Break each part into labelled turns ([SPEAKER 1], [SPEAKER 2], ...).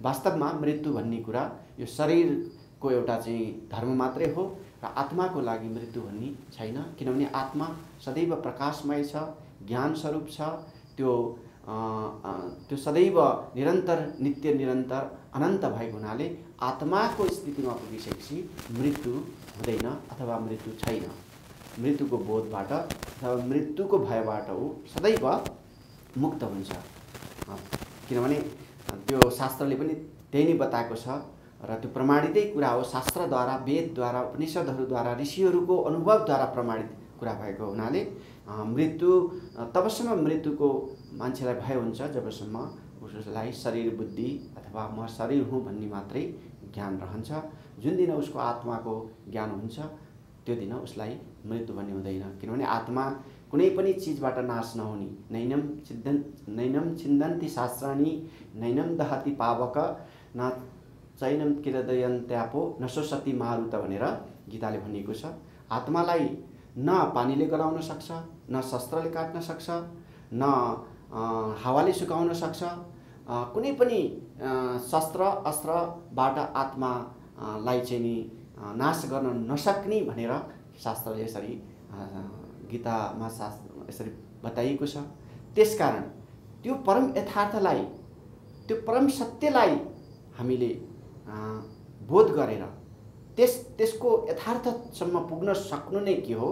[SPEAKER 1] वास्तवमा मृत्यु भन्ने कुरा यो शरीरको एउटा चाहिँ धर्म मात्रै हो र आत्माको लागि मृत्यु भन्ने छैन। किनभने आत्मा सदैव प्रकाशमय छ, ज्ञान स्वरूप छ। त्यो सदैव निरन्तर नित्य निरन्तर अनन्त भएको हुनाले आत्माको स्थितिमा पुगिसकेपछि मृत्यु हुँदैन अथवा मृत्यु छैन। मृत्युको बोधबाट अथवा मृत्युको भयबाट ऊ सदैव मुक्त हुन्छ। किनभने त्यो शास्त्रले पनि त्यही नै बताएको छ र त्यो प्रमाणितै कुरा हो। शास्त्रद्वारा, वेदद्वारा, उपनिषदहरूद्वारा, ऋषिहरूको अनुभवद्वारा प्रमाणित कुरा भएको हुनाले मृत्यु तबसम्म मृत्युको मान्छेलाई भय हुन्छ जबसम्म उसलाई शरीर बुद्धि अथवा म शरीर हुँ भन्ने मात्रै ज्ञान रहन्छ। जुन दिन उसको आत्माको ज्ञान हुन्छ त्यो दिन उसलाई मृत्यु भन्ने हुँदैन। किनभने आत्मा कुनै पनि चिजबाट नाश नहुने, नैनम छिन्दन्ति शास्त्राणि नैनम दहति पावक न चैनम किरदयन्त्यापो न शोषति मारुत भनेर गीताले भनिएको छ। आत्मालाई न पानीले गलाउन सक्छ, न शस्त्रले काट्न सक्छ, न हावाले सुकाउन सक्छ। कुनै पनि शस्त्र अस्त्रबाट आत्मालाई चाहिँ नि नाश गर्न नसक्ने भनेर शास्त्रले यसरी गीतामा यसरी बताइएको छ। त्यसकारण त्यो परम यथार्थलाई, त्यो परम सत्यलाई हामीले बोध गरेर त्यसको यथार्थसम्म पुग्न सक्नु नै के हो?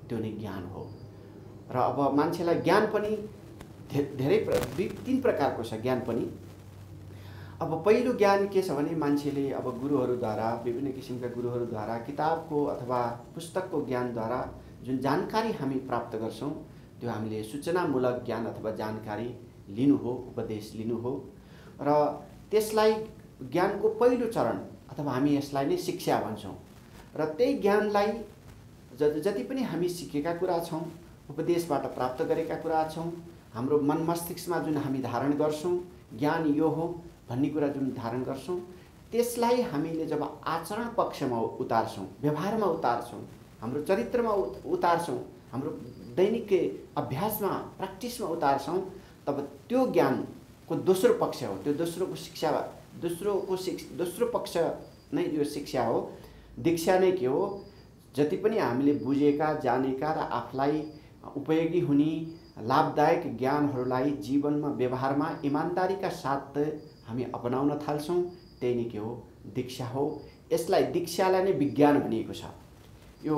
[SPEAKER 1] त्यो नै ज्ञान हो। र अब मान्छेलाई ज्ञान पनि धेरै 3 प्रकारको छ। ज्ञान पनि अब पहिलो ज्ञान के छ भने मान्छेले अब गुरुहरूद्वारा, विभिन्न किसिमका गुरुहरूद्वारा, किताबको अथवा पुस्तकको ज्ञानद्वारा जुन जानकारी हामी प्राप्त गर्छौं त्यो हामीले सूचनामूलक ज्ञान अथवा जानकारी लिनु हो, उपदेश लिनु हो। र त्यसलाई ज्ञानको पहिलो चरण अथवा हामी यसलाई नै शिक्षा भन्छौं। र त्यही ज्ञानलाई जति पनि हामी सिकेका कुरा छौं, उपदेशबाट प्राप्त गरेका कुरा छौं, हाम्रो मन मस्तिष्कमा जुन हामी धारण गर्छौं, ज्ञान यो हो भन्ने कुरा जुन धारण गर्छौं, त्यसलाई हामीले जब आचरण पक्षमा उतार्छौं, व्यवहारमा उतार्छौं, हाम्रो चरित्रमा उतार्छौं, हाम्रो दैनिक अभ्यासमा, प्र्याक्टिसमा उतार्छौं, तब त्यो ज्ञानको दोस्रो पक्ष हो। त्यो दोस्रोको शिक्षा, दोस्रो पक्ष नै यो शिक्षा हो। दीक्षा नै के हो? जति पनि हामीले बुझेका, जानेका र आफूलाई उपयोगी हुने लाभदायक ज्ञानहरूलाई जीवनमा, व्यवहारमा इमानदारीका साथ हामी अपनाउन थाल्छौं, त्यही नै के हो? दीक्षा हो। यसलाई दीक्षालाई नै विज्ञान भनिएको छ। यो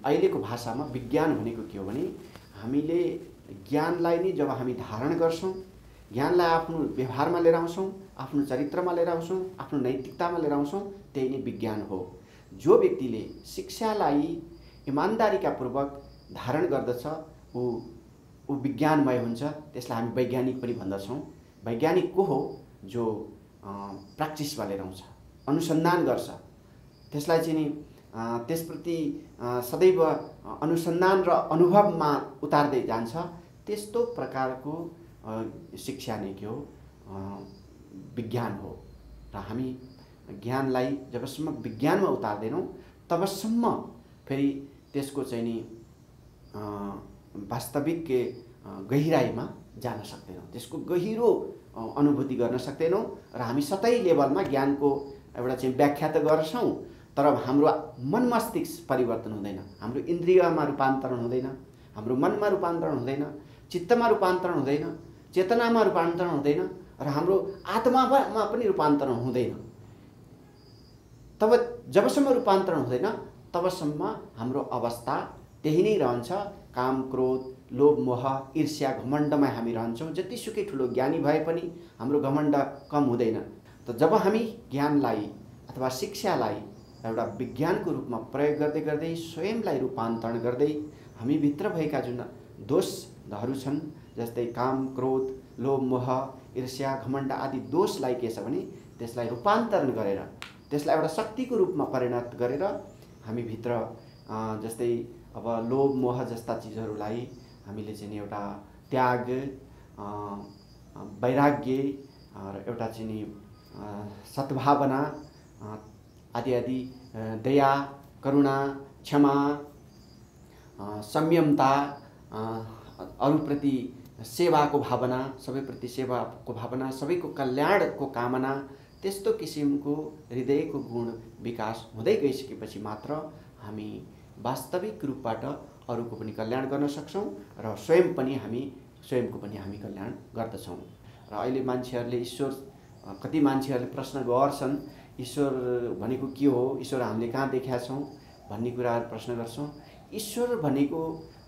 [SPEAKER 1] अहिलेको भाषामा विज्ञान भनेको के हो भने हामीले ज्ञानलाई नै जब हामी धारण गर्छौं, ज्ञानलाई आफ्नो व्यवहारमा लिएर आउँछौं, आफ्नो चरित्रमा लिएर आउँछौं, आफ्नो नैतिकतामा लिएर आउँछौं, त्यही नै विज्ञान हो। जो व्यक्तिले शिक्षालाई इमानदारीका पूर्वक धारण गर्दछ ऊ विज्ञानमय हुन्छ। त्यसलाई हामी वैज्ञानिक पनि भन्दछौं। वैज्ञानिक को हो? जो प्र्याक्टिसमा लिएर आउँछ, अनुसन्धान गर्छ, त्यसलाई चाहिँ नि त्यसप्रति सदैव अनुसन्धान र अनुभवमा उतार्दै जान्छ। त्यस्तो प्रकारको शिक्षा नै के हो? विज्ञान हो। र हामी ज्ञानलाई जबसम्म विज्ञानमा उतार्दैनौं तबसम्म फेरि त्यसको चाहिँ नि वास्तविक गहिराईमा जान सक्दैनौं, त्यसको गहिरो अनुभूति गर्न सक्दैनौं। र हामी सतै लेभलमा ज्ञानको एउटा चाहिँ व्याख्या त गर्छौं, तर हाम्रो मन मस्तिष्क परिवर्तन हुँदैन, हाम्रो इन्द्रियमा रूपान्तरण हुँदैन, हाम्रो मनमा रूपान्तरण हुँदैन, चित्तमा रूपान्तरण हुँदैन, चेतनामा रूपान्तरण हुँदैन, र हाम्रो आत्मामा पनि रूपान्तरण हुँदैन। तब जबसम्म रूपान्तरण हुँदैन तबसम्म हाम्रो अवस्था त्यही नै रहन्छ। काम, क्रोध, लोभ, मोह, ईर्ष्या, घमण्डमा हामी रहन्छौँ। जतिसुकै ठुलो ज्ञानी भए पनि हाम्रो घमण्ड कम हुँदैन। त जब हामी ज्ञानलाई अथवा शिक्षालाई एउटा विज्ञानको रूपमा प्रयोग गर्दै गर्दै स्वयंलाई रूपान्तरण गर्दै हामी भित्र भएका जुन दोषहरू छन्, जस्तै काम, क्रोध, लोभ, मोह, ईर्ष्या, घमण्ड आदि दोषलाई के छ भने त्यसलाई रूपान्तरण गरेर त्यसलाई एउटा शक्तिको रूपमा परिणत गरेर हामी भित्र जस्तै अब लोभ, मोह जस्ता चिजहरूलाई हामीले चाहिँ एउटा त्याग, वैराग्य र एउटा चाहिँ सद्भावना आदि आदि, दया, करुणा, क्षमा, संयमता, अरूप्रति सेवाको भावना, सबैप्रति सेवाको भावना, सबैको कल्याणको कामना, त्यस्तो किसिमको हृदयको गुण विकास हुँदै गइसकेपछि मात्र हामी वास्तविक रूपबाट अरूको पनि कल्याण गर्न सक्छौँ र स्वयंको पनि हामी कल्याण गर्दछौँ। र अहिले मान्छेहरूले कति मान्छेहरूले प्रश्न गर्छन्, ईश्वर भनेको के हो, ईश्वर हामीले कहाँ देखेका छौँ भन्ने कुराहरू प्रश्न गर्छौँ। ईश्वर भनेको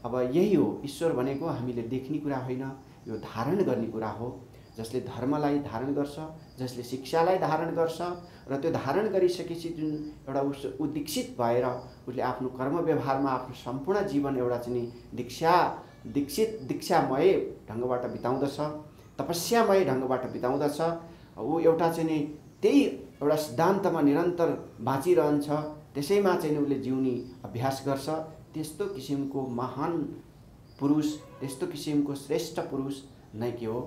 [SPEAKER 1] अब यही हो। ईश्वर भनेको हामीले देख्ने कुरा होइन, यो धारण गर्ने कुरा हो। जसले धर्मलाई धारण गर्छ, जसले शिक्षालाई धारण गर्छ र त्यो धारण गरिसकेपछि जुन एउटा ऊ दीक्षित भएर उसले आफ्नो कर्म व्यवहारमा आफ्नो सम्पूर्ण जीवन एउटा चाहिँ दीक्षामय ढङ्गबाट बिताउँदछ, तपस्यामय ढङ्गबाट बिताउँदछ। ऊ एउटा चाहिँ त्यही एउटा सिद्धान्तमा निरन्तर बाँचिरहन्छ, त्यसैमा चाहिँ उसले जिउने अभ्यास गर्छ। त्यस्तो किसिमको महान पुरुष, त्यस्तो किसिमको श्रेष्ठ पुरुष नै के हो,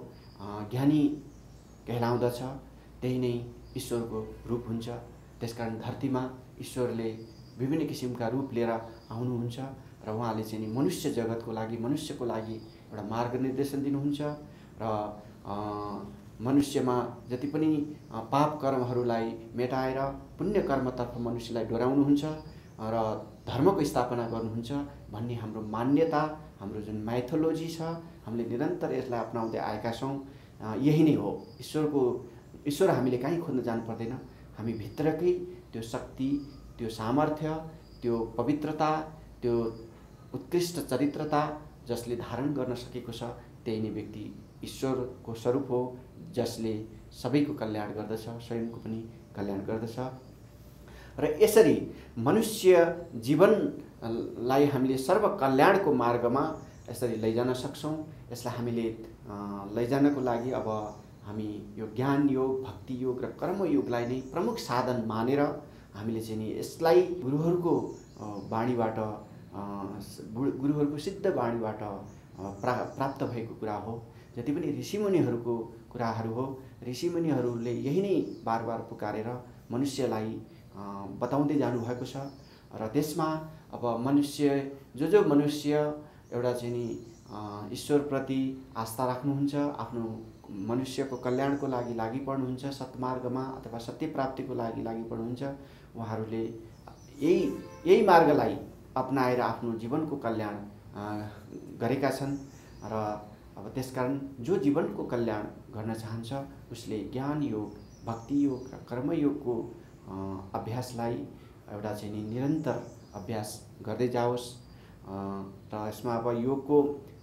[SPEAKER 1] ज्ञानी कहलाउँदछ। त्यही नै ईश्वरको रूप हुन्छ। त्यसकारण धरतीमा ईश्वरले विभिन्न किसिमका रूप लिएर आउनुहुन्छ र उहाँले चाहिँ मनुष्य जगतको लागि, मनुष्यको लागि एउटा मार्ग निर्देशन दिनुहुन्छ र मनुष्यमा जति पनि पाप कर्महरूलाई मेटाएर पुण्य कर्मतर्फ मनुष्यलाई डोराउनुहुन्छ र धर्मको स्थापना गर्नुहुन्छ भन्ने हाम्रो मान्यता, हाम्रो जुन माइथोलोजी छ, हामीले निरन्तर यसलाई अपनाउँदै आएका छौँ। यही नै हो ईश्वर। हामीले कहीँ खोज्न जानु पर्दैन। हामी भित्रकै त्यो शक्ति, त्यो सामर्थ्य, त्यो पवित्रता, त्यो उत्कृष्ट चरित्रता जसले धारण गर्न सकेको छ, त्यही नै व्यक्ति ईश्वरको स्वरूप हो, जसले सबैको कल्याण गर्दछ, स्वयंको पनि कल्याण गर्दछ। र यसरी मनुष्य जीवनलाई हामीले सर्वकल्याणको मार्गमा यसरी लैजान सक्छौँ। यसलाई हामीले लैजानको लागि अब हामी यो ज्ञान योग, भक्ति योग र कर्मयोगलाई नै प्रमुख साधन मानेर हामीले चाहिँ नि यसलाई गुरुहरूको वाणीबाट, गुरुहरूको सिद्ध वाणीबाट प्राप्त भएको कुरा हो। जति पनि ऋषिमुनिहरूको कुराहरू हो, ऋषिमुनिहरूले यही नै बार बार पुकारेर मनुष्यलाई बताउँदै जानुभएको छ। र त्यसमा अब जो मनुष्य एउटा चाहिँ नि ईश्वरप्रति आस्था राख्नुहुन्छ, आफ्नो मनुष्यको कल्याणको लागि पर्नुहुन्छ, सत्मार्गमा अथवा सत्य प्राप्तिको लागि पर्नुहुन्छ, उहाँहरूले यही मार्गलाई अपनाएर आफ्नो जीवनको कल्याण गरेका छन्। र अब त्यसकारण जो जीवनको कल्याण गर्न चाहन्छ उसले ज्ञान योग, भक्ति योग र कर्मयोगको अभ्यासलाई एउटा चाहिँ नि निरन्तर अभ्यास गर्दै जाओस्। र यसमा अब योगको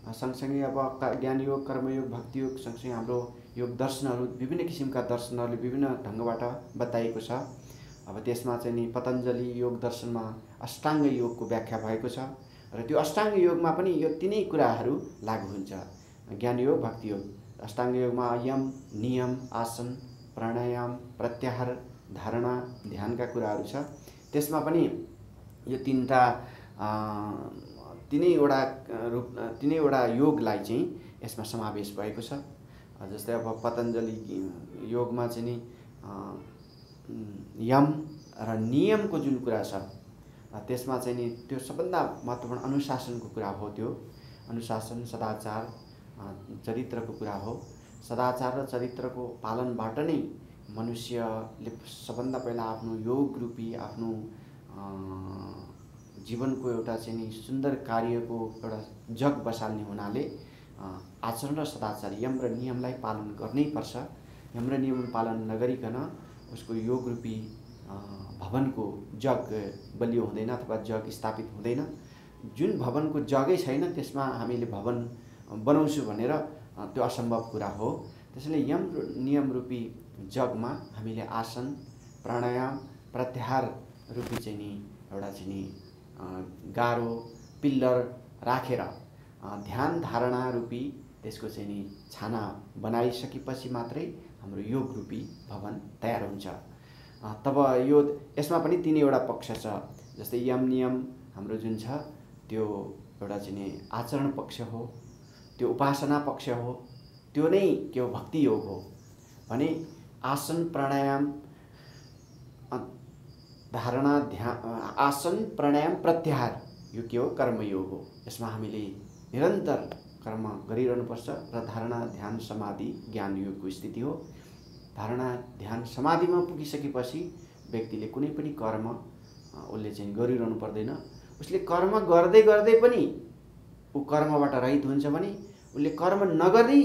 [SPEAKER 1] सँगसँगै अब ज्ञान योग, कर्मयोग, भक्ति योग सँगसँगै हाम्रो योग दर्शनहरू, विभिन्न किसिमका दर्शनहरूले विभिन्न ढङ्गबाट बताइएको छ। अब त्यसमा चाहिँ नि पतञ्जलि योग दर्शनमा अष्टाङ्ग योगको व्याख्या भएको छ र त्यो अष्टाङ्ग योगमा पनि यो तीनै कुराहरू लागू हुन्छ। ज्ञान योग, भक्ति योग। अष्टाङ्ग योगमा यम, नियम, आसन, प्राणायाम, प्रत्याहार, धारणा, ध्यानका कुराहरू छ। त्यसमा पनि यो तीनैवटा योगलाई चाहिँ यसमा समावेश भएको छ। जस्तै अब पतञ्जलि योगमा चाहिँ नि यम र नियमको जुन कुरा छ त्यसमा चाहिँ नि त्यो सबभन्दा महत्त्वपूर्ण अनुशासनको कुरा हो। त्यो अनुशासन, सदाचार, चरित्रको कुरा हो। सदाचार र चरित्रको पालनबाट नै मनुष्यले सबभन्दा पहिला आफ्नो योग रूपी आफ्नो जीवनको एउटा चाहिँ नि सुन्दर कार्यको एउटा जग बसाल्ने हुनाले आचरण र सदाचार, यम र नियमलाई पालन गर्नै पर्छ। यम र नियम पालन नगरिकन उसको योग रूपी भवनको जग बलियो हुँदैन अथवा जग स्थापित हुँदैन। जुन भवनको जगै छैन त्यसमा हामीले भवन बनाउँछु भनेर त्यो असम्भव कुरा हो। त्यसैले यम नियम रूपी जगमा हामीले आसन प्राणायाम प्रत्याहार रूपी चाहिँ नि एउटा चाहिँ नि गारो पिल्लर राखेर ध्यान धारणा रूपी त्यसको चाहिँ नि छाना बनाइसकेपछि मात्रै हाम्रो योग रूपी भवन तयार हुन्छ। तब यो यसमा पनि तीनवटा पक्ष छ। जस्तै यम नियम हाम्रो जुन छ त्यो एउटा चाहिँ नि आचरण पक्ष हो, त्यो उपासना पक्ष हो, त्यो नै के हो भक्ति योग हो भने आसन प्राणायाम धारणा ध्यान आसन प्राणायाम प्रत्याहार यो के हो कर्मयोग हो। यसमा हामीले निरन्तर कर्म गरिरहनुपर्छ र धारणा ध्यान समाधि ज्ञान योगको स्थिति हो। धारणा ध्यान समाधिमा पुगिसकेपछि व्यक्तिले कुनै पनि कर्म उसले चाहिँ गरिरहनु पर्दैन। उसले कर्म गर्दै गर्दै पनि ऊ कर्मबाट रहित हुन्छ भने उसले कर्म नगर्दै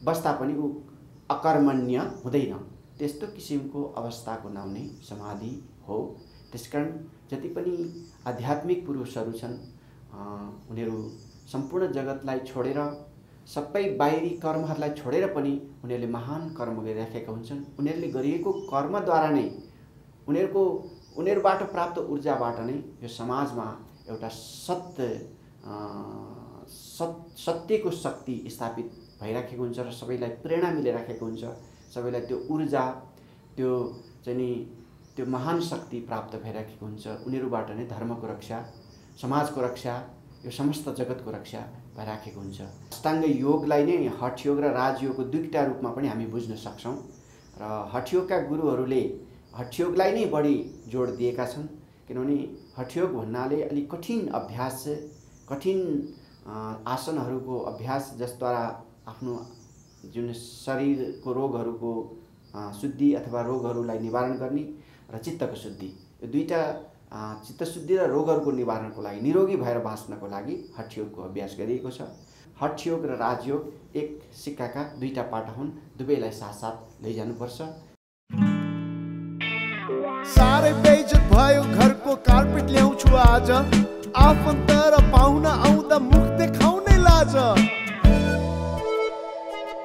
[SPEAKER 1] बस्दा पनि ऊ अकर्मण्य हुँदैन। त्यस्तो किसिमको अवस्थाको नाम नै समाधि हो। त्यसकारण जति पनि आध्यात्मिक पुरुषहरू छन् उनीहरू सम्पूर्ण जगतलाई छोडेर सबै बाहिरी कर्महरूलाई छोडेर पनि उनीहरूले महान कर्म गरिराखेका हुन्छन्। उनीहरूले गरिएको कर्मद्वारा नै उनीहरूबाट प्राप्त ऊर्जाबाट नै यो समाजमा एउटा सत्यको शक्ति स्थापित भइराखेको हुन्छ र सबैलाई प्रेरणा मिलिराखेको हुन्छ। सबैलाई त्यो ऊर्जा त्यो चाहिँ नि त्यो महान शक्ति प्राप्त भइराखेको हुन्छ। उनीहरूबाट नै धर्मको रक्षा समाजको रक्षा यो समस्त जगतको रक्षा भइराखेको हुन्छ। अष्टाङ्ग योगलाई नै हठ योग र राजयोगको दुईटा रूपमा पनि हामी बुझ्न सक्छौँ र हठयोगका गुरुहरूले हठयोगलाई नै बढी जोड दिएका छन्। किनभने हठयोग भन्नाले अलिक कठिन अभ्यास कठिन आसनहरूको अभ्यास जसद्वारा आफ्नो जुन शरीरको रोगहरूको शुद्धि अथवा रोगहरूलाई निवारण गर्ने र चित्तको शुद्धि यो दुईटा चित्तशुद्धि र रोगहरूको निवारणको लागि निरोगी भएर बाँच्नको लागि हठयोगको अभ्यास गरिएको छ। हठयोग र राजयोग एक सिक्काका दुईटा पाटा हुन्, दुवैलाई साथसाथ लैजानुपर्छ।
[SPEAKER 2] साह्रै बेइज्जत भयो घरको कार्पेट ल्याउँछु आज, आफन्त र पाहुना आउँदा मुख देखाउनै लाज।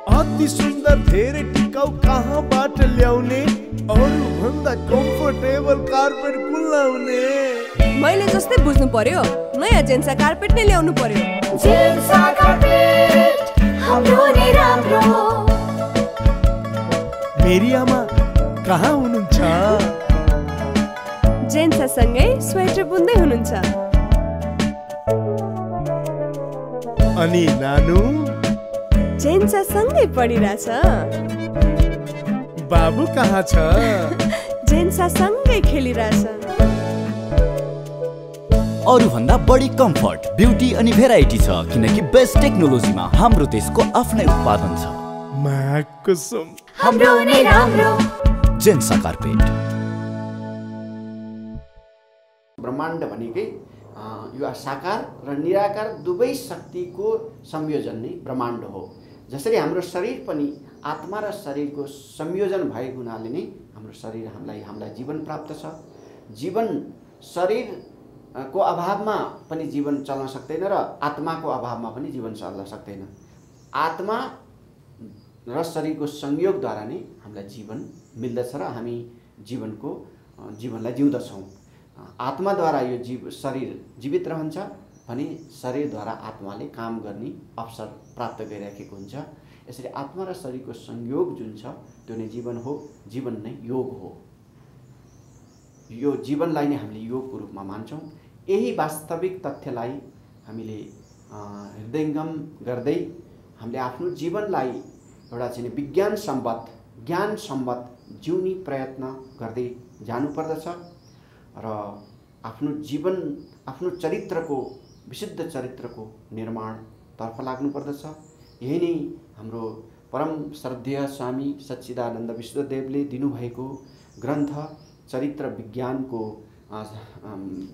[SPEAKER 2] अति सुन्दर धेरै टिकाउ कहाँबाट ल्याउने, अरू भन्दा कम्फर्टेबल कार्पेट कुन लाउने?
[SPEAKER 3] मैले जस्तै बुझ्नु पर्यो, नयाँ जेन्सा कार्पेट नै ल्याउनु पर्यो।
[SPEAKER 4] जेन्सा कार्पेट हाम्रो नै राम्रो।
[SPEAKER 2] मेरी आमा कहाँ हुनुहुन्छ?
[SPEAKER 3] जेन्सा सँगै स्वेटर बुन्दै हुनुहुन्छ।
[SPEAKER 2] अनि नानु
[SPEAKER 3] जेन्सा सँगै पढिरहेछ।
[SPEAKER 2] बाबु कहाँ छ?
[SPEAKER 3] जेन्सा सँगै खेलिरहेछ।
[SPEAKER 5] अरू भन्दा बढी कम्फर्ट, ब्युटी अनि भेराइटी छ किनकि बेस्ट टेक्नोलोजीमा हाम्रो देशको आफ्नै उत्पादन छ।
[SPEAKER 2] माकुसुम
[SPEAKER 4] हाम्रो नै राम्रो।
[SPEAKER 5] जेन्सा कार्पेट।
[SPEAKER 1] ब्रह्माण्ड भनेकै यो साकार र निराकार दुवै शक्तिको संयोजन नै ब्रह्माण्ड हो। जसरी हाम्रो शरीर पनि आत्मा र शरीरको संयोजन भएको हुनाले नै हाम्रो शरीर हामीलाई जीवन प्राप्त छ। जीवन शरीरको अभावमा पनि जीवन चल्न सक्दैन र आत्माको अभावमा पनि जीवन चल्न सक्दैन। आत्मा र शरीरको संयोगद्वारा नै हामीलाई जीवन मिल्दछ र हामी जीवनलाई जिउँदछौँ। आत्माद्वारा यो शरीर जीवित रहन्छ भने शरीरद्वारा आत्माले काम गर्ने अवसर प्राप्त गरिराखेको हुन्छ। यसरी आत्मा र शरीरको संयोग जुन छ त्यो नै जीवन हो, जीवन नै योग हो। यो जीवनलाई नै हामीले योगको रूपमा मान्छौँ। यही वास्तविक तथ्यलाई हामीले हृदयङ्गम गर्दै हामीले आफ्नो जीवनलाई एउटा चाहिँ विज्ञान सम्बद्ध ज्ञान सम्बद्ध जिउने प्रयत्न गर्दै जानुपर्दछ र आफ्नो चरित्रको विशुद्ध चरित्रको निर्माणतर्फ लाग्नुपर्दछ। यही नै हाम्रो परम श्रद्धेय स्वामी सच्चिदानन्द विश्वदेवले दिनुभएको ग्रन्थ चरित्र विज्ञानको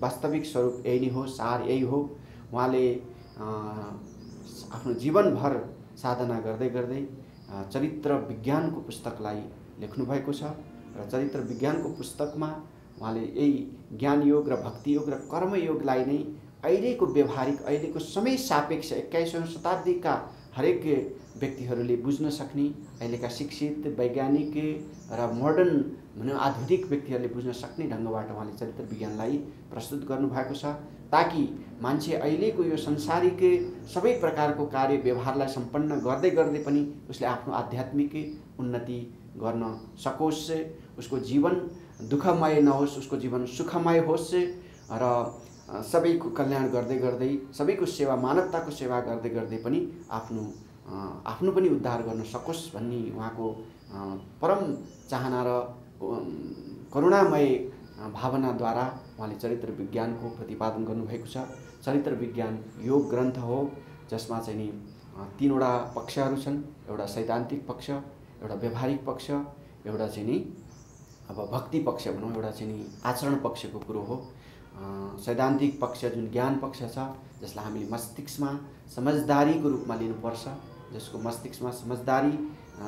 [SPEAKER 1] वास्तविक स्वरूप यही नै हो, सार यही हो। उहाँले आफ्नो जीवनभर साधना गर्दै गर्दै चरित्र विज्ञानको पुस्तकलाई लेख्नुभएको छ र चरित्र विज्ञानको पुस्तकमा उहाँले यही ज्ञान योग र भक्ति योग र कर्मयोगलाई नै अहिलेको व्यवहारिक अहिलेको समय सापेक्ष 21औं शताब्दीका हरेक व्यक्तिहरूले बुझ्न सक्ने, अहिलेका शिक्षित वैज्ञानिक र मोडर्न भनौँ आधुनिक व्यक्तिहरूले बुझ्न सक्ने ढङ्गबाट उहाँले चरित्र विज्ञानलाई प्रस्तुत गर्नुभएको छ, ताकि मान्छे अहिलेको यो संसारिक सबै प्रकारको कार्य व्यवहारलाई सम्पन्न गर्दै गर्दै पनि उसले आफ्नो आध्यात्मिक उन्नति गर्न सकोस्, उसको जीवन दुःखमय नहोस्, उसको जीवन सुखमय होस् र सबैको कल्याण गर्दै गर्दै सबैको सेवा मानवताको सेवा गर्दै गर्दै पनि आफ्नो पनि उद्धार गर्न सकोस् भन्ने उहाँको परम चाहना र करुणामय भावनाद्वारा उहाँले चरित्र विज्ञानको प्रतिपादन गर्नुभएको छ। चरित्र विज्ञान योग ग्रन्थ हो जसमा चाहिँ नि 3वटा पक्षहरू छन्। एउटा सैद्धान्तिक पक्ष, एउटा व्यवहारिक पक्ष, एउटा चाहिँ नि अब भक्ति पक्ष भनौँ, एउटा चाहिँ नि आचरण पक्षको कुरो हो। सैद्धान्तिक पक्ष जुन ज्ञान पक्ष छ, जसलाई हामीले मस्तिष्कमा समझदारीको रूपमा लिनुपर्छ, जसको मस्तिष्कमा समझदारी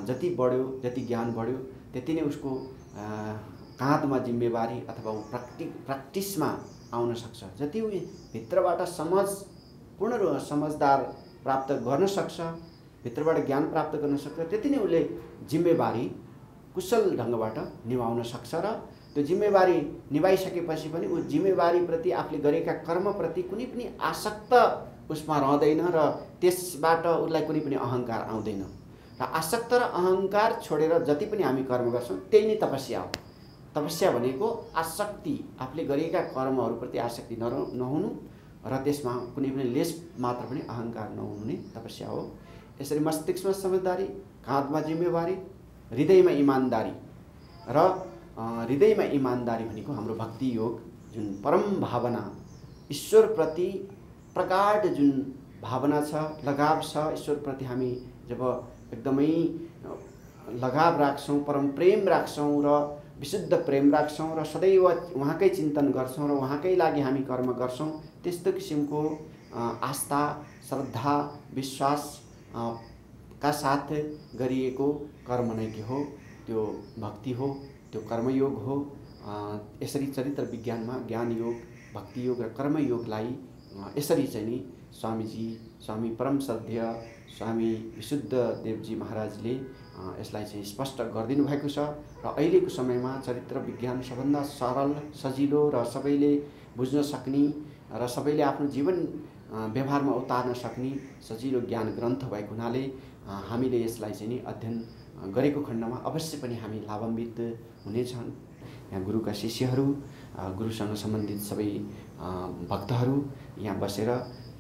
[SPEAKER 1] जति बढ्यो, जति ज्ञान बढ्यो, त्यति नै उसको काँधमा जिम्मेवारी अथवा प्र्याक्टिसमा आउन सक्छ। जति ऊ भित्रबाट पूर्ण समझदार प्राप्त गर्न सक्छ, भित्रबाट ज्ञान प्राप्त गर्न सक्छ, त्यति नै उसले जिम्मेवारी कुशल ढङ्गबाट निभाउन सक्छ र त्यो जिम्मेवारी निभाइसकेपछि पनि ऊ जिम्मेवारीप्रति आफूले गरेका कर्मप्रति कुनै पनि आसक्त उसमा रहँदैन र त्यसबाट उसलाई कुनै पनि अहङ्कार आउँदैन। र आसक्त र अहङ्कार छोडेर जति पनि हामी कर्म गर्छौँ त्यही नै तपस्या हो। तपस्या भनेको आसक्ति, आफूले गरेका कर्महरूप्रति आसक्ति नहुनु र त्यसमा कुनै पनि लेस मात्र पनि अहङ्कार नहुनु नै तपस्या हो। यसरी मस्तिष्कमा समझदारी, काँधमा जिम्मेवारी, हृदयमा इमानदारी र हृदयमा इमानदारी भनेको हाम्रो भक्ति योग जुन परम भावना, ईश्वरप्रति प्रगाढ जुन भावना छ, लगाव छ। ईश्वरप्रति हामी जब एकदमै लगाव राख्छौँ, परम प्रेम राख्छौँ र विशुद्ध प्रेम राख्छौँ र सदैव उहाँकै चिन्तन गर्छौँ र उहाँकै लागि हामी कर्म गर्छौँ, त्यस्तो किसिमको आस्था, श्रद्धा, विश्वास का साथ गरिएको कर्म नै के हो, त्यो भक्ति हो, त्यो कर्मयोग हो। यसरी चरित्र विज्ञानमा ज्ञान योग, भक्ति योग र कर्मयोगलाई यसरी चाहिँ नि स्वामी परम श्रद्धेय स्वामी विशुद्ध देवजी महाराजले यसलाई चाहिँ स्पष्ट गरिदिनु भएको छ। र अहिलेको समयमा चरित्र विज्ञान सबभन्दा सरल, सजिलो र सबैले बुझ्न सक्ने र सबैले आफ्नो जीवन व्यवहारमा उतार्न सक्ने सजिलो ज्ञान ग्रन्थ भएको हुनाले हामीले यसलाई चाहिँ नि अध्ययन गरेको खण्डमा अवश्य पनि हामी लाभान्वित हुनेछन्। यहाँ गुरुका शिष्यहरू, गुरुसँग सम्बन्धित सबै भक्तहरू यहाँ बसेर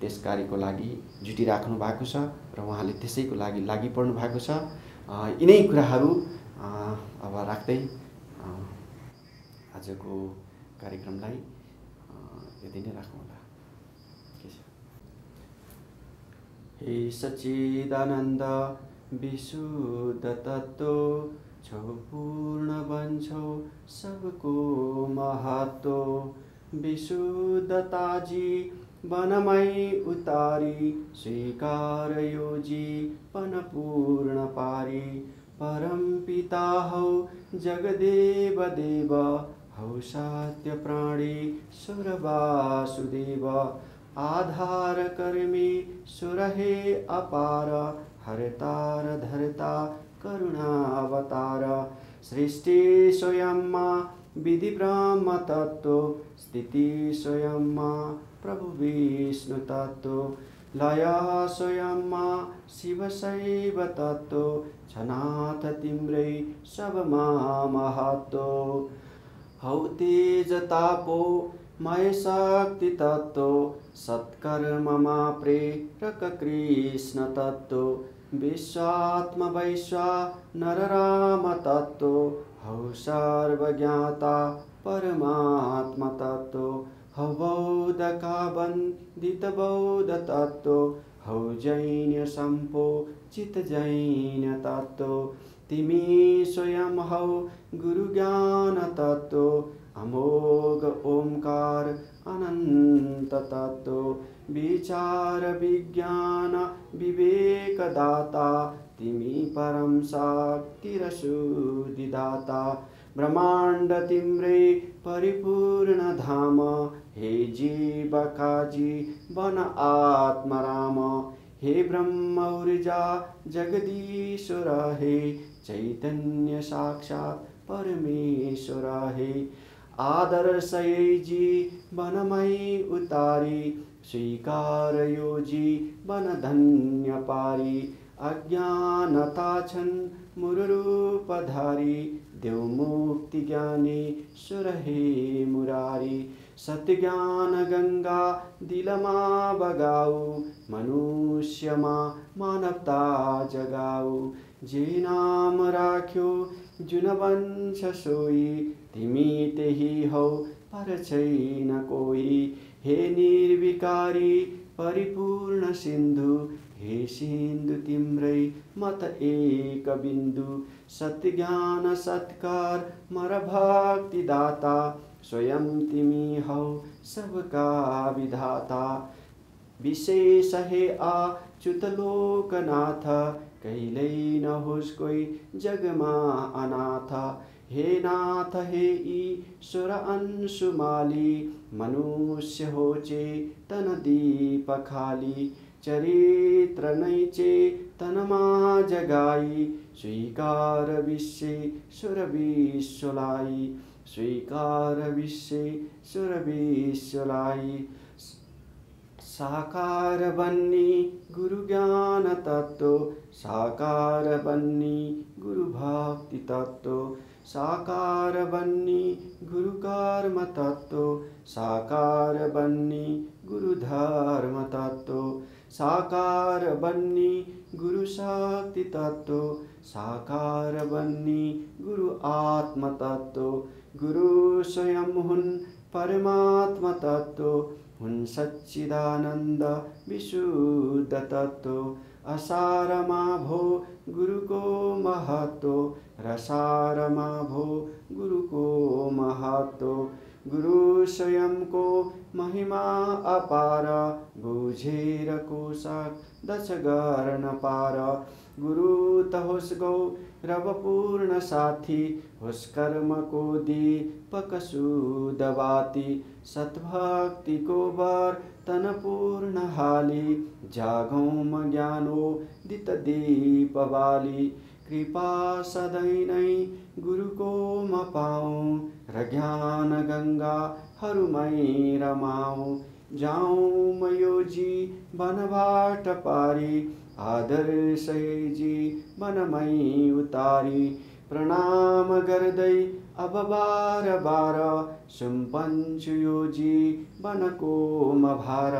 [SPEAKER 1] त्यस कार्यको लागि जुटिराख्नु भएको छ र उहाँले त्यसैको लागि लागिपर्नु भएको छ। यिनै कुराहरू अब राख्दै आजको कार्यक्रमलाई यति नै राखौँ होला। हे सच्चिदानन्द विशुद्ध तत्व छौ, पूर्ण बन्छौ सबको महत्व, विशुद्धताजी बनमै उतारी, स्वीकार यो जीवन पूर्ण पारी, परम पिता हौ जगदेव देव, हौ सत्य प्राणी सुर वासुदेव, आधार कर्मी सुरहे अपार, हरतार धरता करुणावतार, सृष्टि स्वयंमा विधि ब्रह्म तत्व, स्थिति स्वयंमा प्रभु विष्णु तत्व, लय स्वयंमा शिव शैव तत्व, छनाथ तिम्रै सबमा महत्व, हौ तेज तापो मय शक्ति तत्व, सत्कर्ममा प्रेरक कृष्ण तत्व, विश्वात्म वैश्वा नर राम तत्व, हौ सर्वज्ञाता परमात्मा तत्व, हौ बौद्ध का वन्दित बौद्ध तत्व, हौ जैन सम्पो चित जैन तत्व, तिमी स्वयं हौ गुरु ज्ञान तत्व, अमोघ ओंकार अनंत तत्व, विचार विज्ञान विवेक दाता, तिमी परम शक्ति र शुद्धि दाता, ब्रह्माण्ड तिम्रै परिपूर्ण धाम हे जीव काजी बन आत्मराम हे ब्रह्म ऊर्जा जगदीश्वर हे चैतन्य साक्षात् परमेश्वर हे आदर्श जी बनमै उतारी स्वीकार यो जी बन धन्य पारी अज्ञानता छन् मुरुरूपधारी देव मुक्ति ज्ञानी सुर हे मुरारी सत्यज्ञान गंगा दिलमा बगाऊ मनुष्यमा मानवता जगाऊ जे नाम राख्यो जुन वंश सोई तिमी त्यही हौ पर छैन कोही हे निर्विकारी परिपूर्ण सिन्धु हे सिन्धु तिम्रै मत एक बिन्दु सत्य ज्ञान सत्कार मर भक्ति दाता स्वयं तिमी हौ सबका विधाता विशेष हे अच्युत लोकनाथ कहिल्यै नहोस् कोही जगमा अनाथ हे नाथ हे ईश्वर अंशुमाली मनुष्य हो चेतन दीप खाली चरित्र नै चेतनमा जगाई स्वीकार विश्वेश्वर विश्वलाई स्वीकार विश्वेश्वर विश्वलाई साकार बन्नी गुरु ज्ञान तत्व साकार बन्नी गुरु भक्ति तत्व साकार बन्नी गुरु कर्म तत्व साकार बन्नी गुरु धर्म तत्व साकार बन्नी गुरु शक्ति तत्व साकार बन्नी गुरु आत्म तत्व गुरु स्वयं हुन् परमात्मा तत्व हुन् सच्चिदानन्द विशुद्ध तत्व असारमा भो गुरुको महत्व रसारमा भो गुरुको महत्व गुरु स्वयंको महिमा अपार बुझेर कोशक दश गर्न पार गुरु त होस् गौरवपूर्ण साथी होस् कर्मको दीपक सुदवाती सद्भक्तिको वर्तन पूर्ण हाली जागौँ ज्ञानोदित दीप बाली कृपा सधैँ नै गुरुको म पाऊँ र ज्ञान गङ्गाहरूमै रमाऊँ जाऊँ म यो जीवनबाट पारी आदर्श जीवनमै उतारी प्रणाम गर्दै अब बार बार सुम्पन्छु यो जीवनको म भार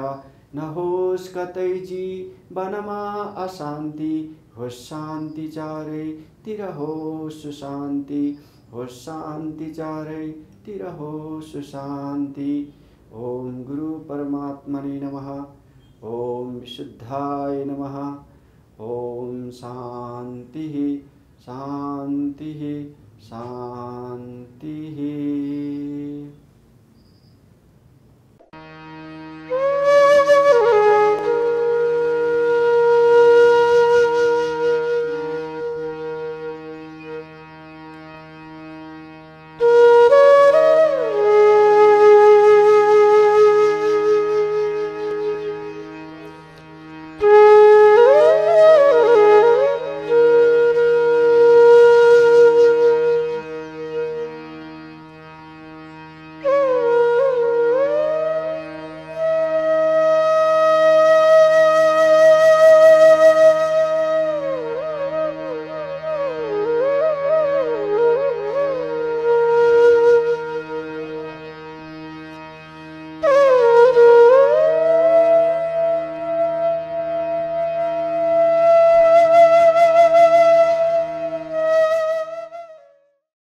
[SPEAKER 1] नहोस् कतै जीवनमा अशान्ति होस् शान्ति चारैतिर होस् सुशान्ति होस् शान्ति चारैतिर होस् सुशान्ति ओम गुरु परमात्मने नमः ओम विशुद्धाय नमः ओम शांति शांति शांति।